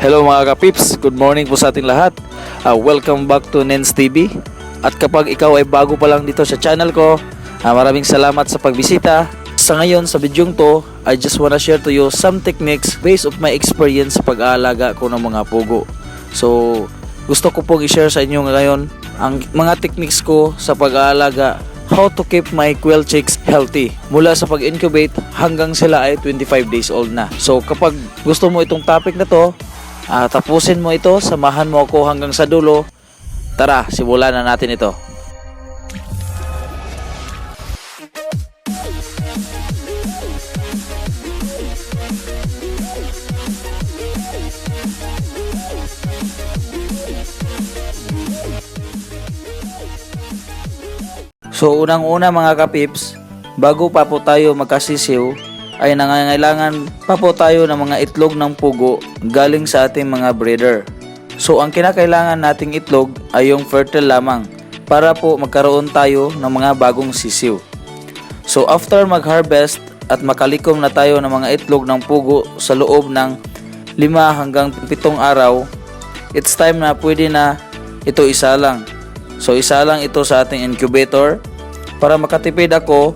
Hello mga kapips, good morning po sa ating lahat. Welcome back to Nens TV. At kapag ikaw ay bago pa lang dito sa channel ko, maraming salamat sa pagbisita. Sa ngayon sa bidyong to, I just wanna share to you some techniques based of my experience sa pag-aalaga ko ng mga pugo. So, gusto ko pong i-share sa inyo ngayon ang mga techniques ko sa pag-aalaga, how to keep my quail chicks healthy mula sa pag-incubate hanggang sila ay 25 days old na. So, kapag gusto mo itong topic na to, tapusin mo ito, samahan mo ako hanggang sa dulo. Tara, simulan na natin ito. So unang-una mga kapips, bago pa po tayo magkasisiw, ay nangangailangan pa po tayo ng mga itlog ng pugo galing sa ating mga breeder. So ang kinakailangan nating itlog ay yung fertile lamang para po magkaroon tayo ng mga bagong sisiw. So after mag-harvest at makalikom na tayo ng mga itlog ng pugo sa loob ng 5 hanggang 7 araw, it's time na pwede na ito isalang. So isalang ito sa ating incubator. Para makatipid ako,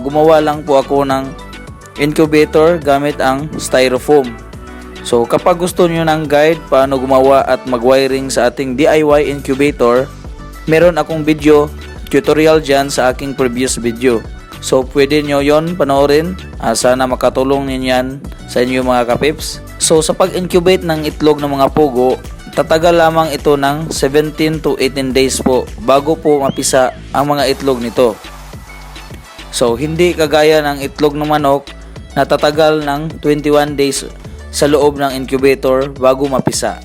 gumawa lang po ako ng incubator gamit ang styrofoam. So kapag gusto nyo ng guide paano gumawa at mag-wiring sa ating DIY incubator, meron akong video tutorial dyan sa aking previous video. So pwede nyo yon panoorin. Sana makatulong ninyo yan sa inyo mga kapips. So sa pag-incubate ng itlog ng mga pugo, tatagal lamang ito ng 17 to 18 days po bago po mapisa ang mga itlog nito. So hindi kagaya ng itlog ng manok na tatagal ng 21 days sa loob ng incubator bago mapisa.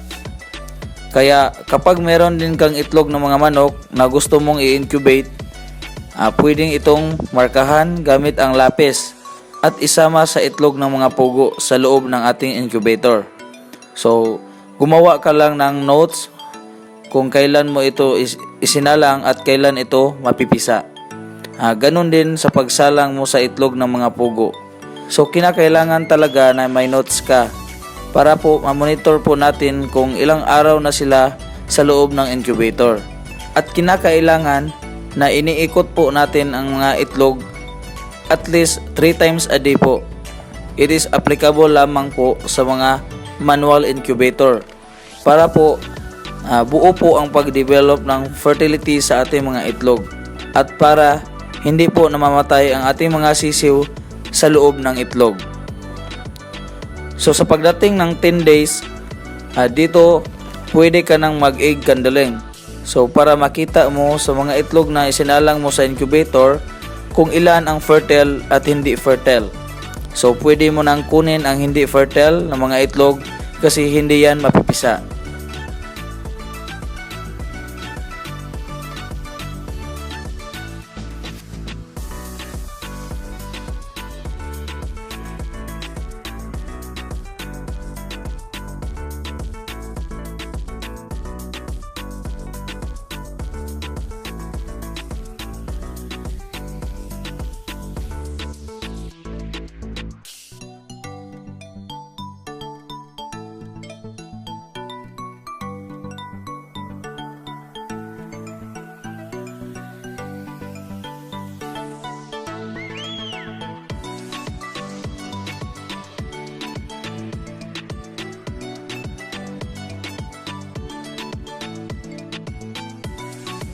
Kaya kapag meron din kang itlog ng mga manok na gusto mong i-incubate, pwedeng itong markahan gamit ang lapis at isama sa itlog ng mga pugo sa loob ng ating incubator. So gumawa ka lang ng notes kung kailan mo ito isinalang at kailan ito mapipisa. Ganon din sa pagsalang mo sa itlog ng mga pugo. So kinakailangan talaga na may notes ka para po ma-monitor po natin kung ilang araw na sila sa loob ng incubator. At kinakailangan na iniikot po natin ang mga itlog at least 3 times a day po. It is applicable lamang po sa mga manual incubator para po buo po ang pag-develop ng fertility sa ating mga itlog at para hindi po namamatay ang ating mga sisiw sa loob ng itlog. So sa pagdating ng 10 days, dito pwede ka nang mag-egg candling. So para makita mo sa mga itlog na isinalang mo sa incubator kung ilan ang fertile at hindi fertile. So pwede mo nang kunin ang hindi fertile na mga itlog kasi hindi yan mapipisa.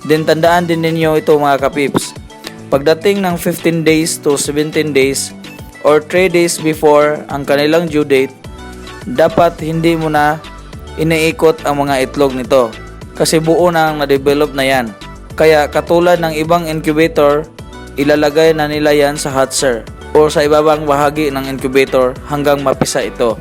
Then tandaan din ninyo ito mga kapips. Pagdating ng 15 days to 17 days or 3 days before ang kanilang due date, dapat hindi mo na iniikot ang mga itlog nito kasi buo na ang na-develop na yan. Kaya katulad ng ibang incubator, ilalagay na nila yan sa hatcher o sa ibabang bahagi ng incubator hanggang mapisa ito.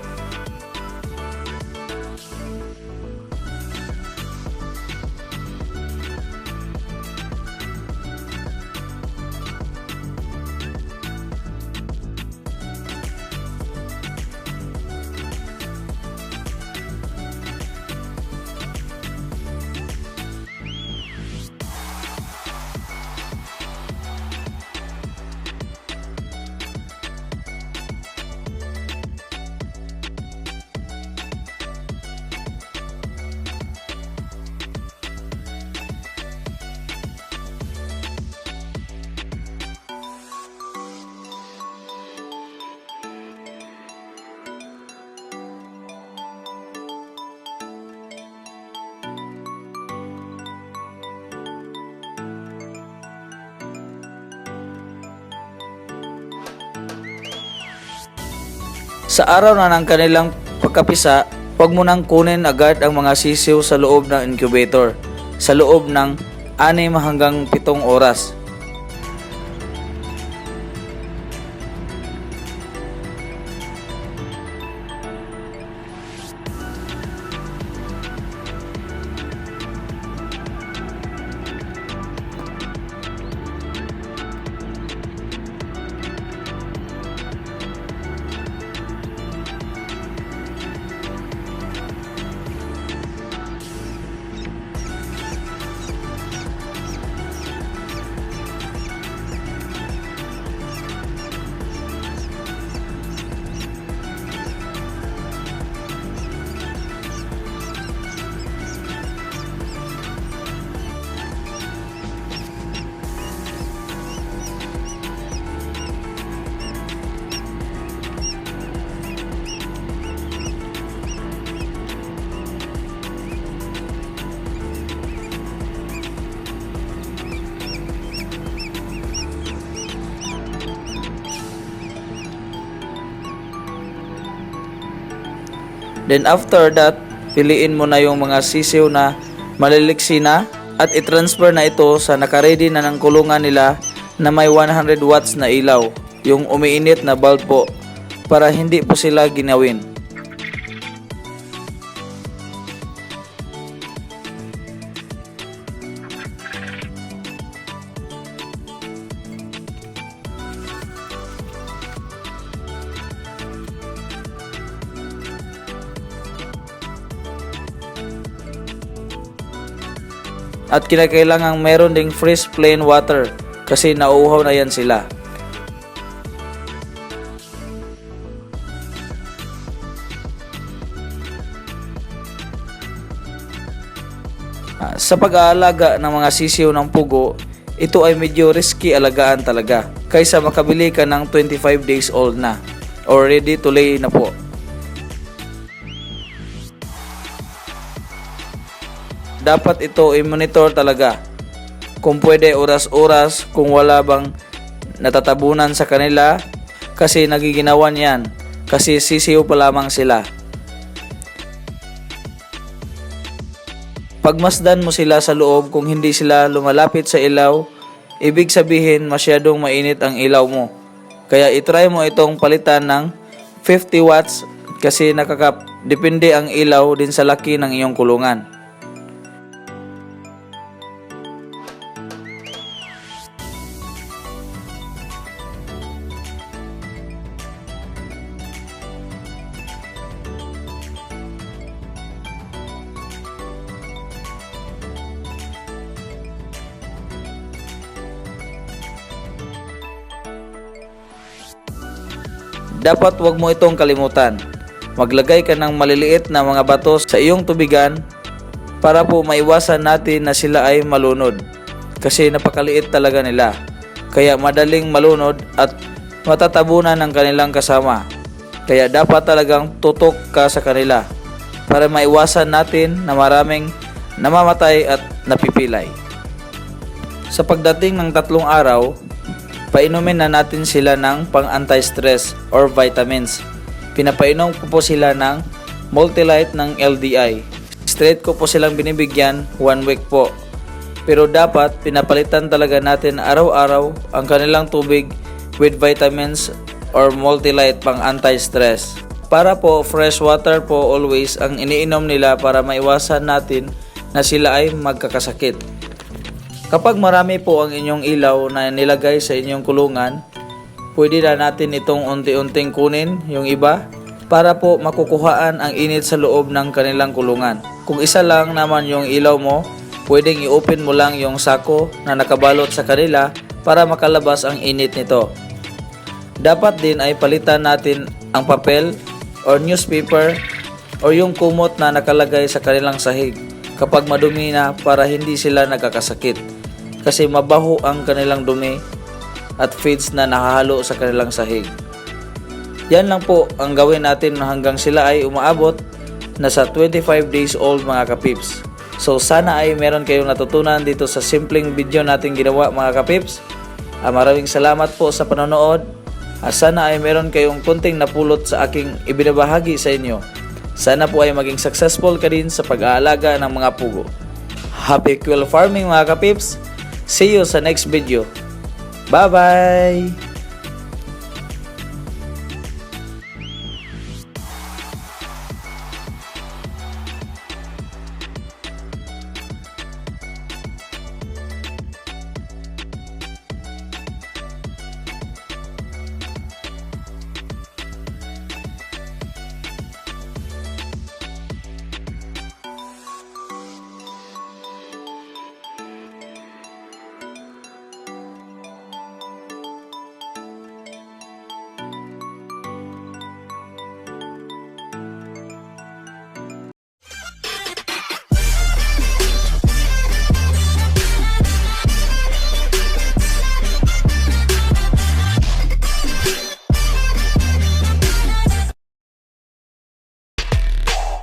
Sa araw na ng kanilang pagkapisa, huwag mo nang kunin agad ang mga sisiw sa loob ng incubator sa loob ng 6 hanggang 7 oras. Then after that, piliin mo na yung mga sisiw na maliliksi na at i-transfer na ito sa nakaready na ng kulungan nila na may 100 watts na ilaw, yung umiinit na bulb po, para hindi po sila ginawin. At kinakailangang meron ding fresh plain water kasi nauuhaw na yan sila. Sa pag-aalaga ng mga sisiw ng pugo, ito ay medyo risky alagaan talaga kaysa makabili ka ng 25 days old na or ready to lay na po. Dapat ito i-monitor talaga. Kung pwede oras-oras kung wala bang natatabunan sa kanila kasi nagiginawan yan kasi sisiw pa lamang sila. Pagmasdan mo sila sa loob kung hindi sila lumalapit sa ilaw, ibig sabihin masyadong mainit ang ilaw mo. Kaya itry mo itong palitan ng 50 watts kasi depende ang ilaw din sa laki ng iyong kulungan. Dapat wag mo itong kalimutan. Maglagay ka ng maliliit na mga bato sa iyong tubigan para po maiwasan natin na sila ay malunod. Kasi napakaliit talaga nila. Kaya madaling malunod at matatabunan ng kanilang kasama. Kaya dapat talagang tutok ka sa kanila para maiwasan natin na maraming namamatay at napipilay. Sa pagdating ng 3 araw, painumin na natin sila ng pang-anti-stress or vitamins. Pinapainom ko po sila ng Multilite ng LDI. Straight ko po silang binibigyan 1 week po. Pero dapat pinapalitan talaga natin araw-araw ang kanilang tubig with vitamins or Multilite pang anti-stress. Para po fresh water po always ang iniinom nila para maiwasan natin na sila ay magkakasakit. Kapag marami po ang inyong ilaw na nilagay sa inyong kulungan, pwede na natin itong unti-unting kunin yung iba para po makukuhaan ang init sa loob ng kanilang kulungan. Kung isa lang naman yung ilaw mo, pwedeng i-open mo lang yung sako na nakabalot sa kanila para makalabas ang init nito. Dapat din ay palitan natin ang papel or newspaper o yung kumot na nakalagay sa kanilang sahig kapag madumi na para hindi sila nagkakasakit. Kasi mabaho ang kanilang dumi at feeds na nakahalo sa kanilang sahig. Yan lang po ang gawin natin hanggang sila ay umaabot na sa 25 days old mga kapips. So sana ay meron kayong natutunan dito sa simpleng video natin ginawa mga kapips. Maraming salamat po sa panonood. Sana ay meron kayong kunting napulot sa aking ibinabahagi sa inyo. Sana po ay maging successful ka din sa pag-aalaga ng mga pugo. Happy quail farming mga kapips! See you sa next video. Bye-bye!